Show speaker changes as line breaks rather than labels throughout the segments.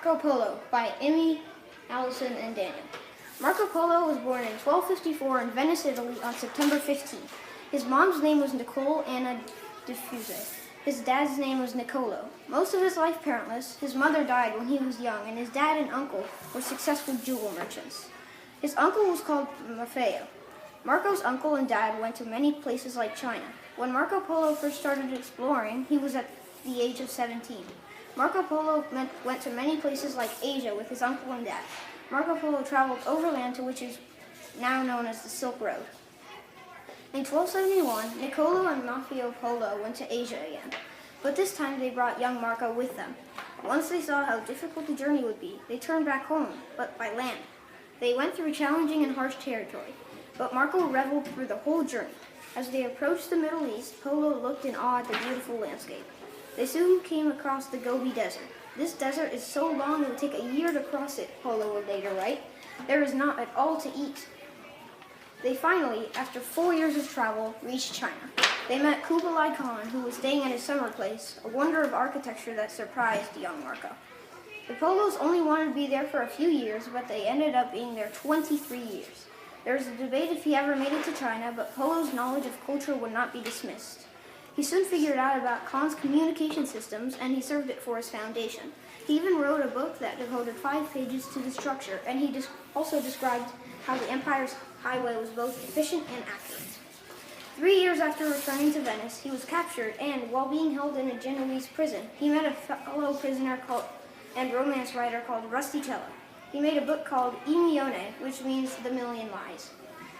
Marco Polo by Emmy, Allison, and Daniel. Marco Polo was born in 1254 in Venice, Italy on September 15th. His mom's name was Nicole Anna Diffuse. His dad's name was Niccolo. Most of his life parentless, his mother died when he was young, and his dad and uncle were successful jewel merchants. His uncle was called Maffeo. Marco's uncle and dad went to many places like China. When Marco Polo first started exploring, he was at the age of 17. Marco Polo went to many places like Asia with his uncle and dad. Marco Polo traveled overland to which is now known as the Silk Road. In 1271, Niccolo and Maffeo Polo went to Asia again, but this time they brought young Marco with them. Once they saw how difficult the journey would be, they turned back home, but by land. They went through challenging and harsh territory, but Marco reveled through the whole journey. As they approached the Middle East, Polo looked in awe at the beautiful landscape. They soon came across the Gobi Desert. This desert is so long it would take a year to cross it, Polo would later write. There is not at all to eat. They finally, after 4 years of travel, reached China. They met Kublai Khan, who was staying at his summer place, a wonder of architecture that surprised young Marco. The Polos only wanted to be there for a few years, but they ended up being there 23 years. There was a debate if he ever made it to China, but Polo's knowledge of culture would not be dismissed. He soon figured out about Khan's communication systems, and he served it for his foundation. He even wrote a book that devoted 5 pages to the structure, and he also described how the empire's highway was both efficient and accurate. 3 years after returning to Venice, he was captured, and while being held in a Genoese prison, he met a fellow prisoner and romance writer called Rusticella. He made a book called Imogene, which means The Million Lies.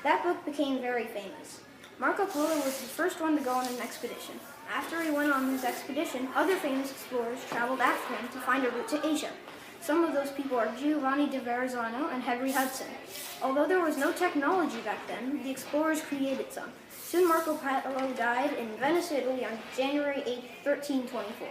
That book became very famous. Marco Polo was the first one to go on an expedition. After he went on his expedition, other famous explorers traveled after him to find a route to Asia. Some of those people are Giovanni de Verrazzano and Henry Hudson. Although there was no technology back then, the explorers created some. Soon Marco Polo died in Venice, Italy on January 8, 1324.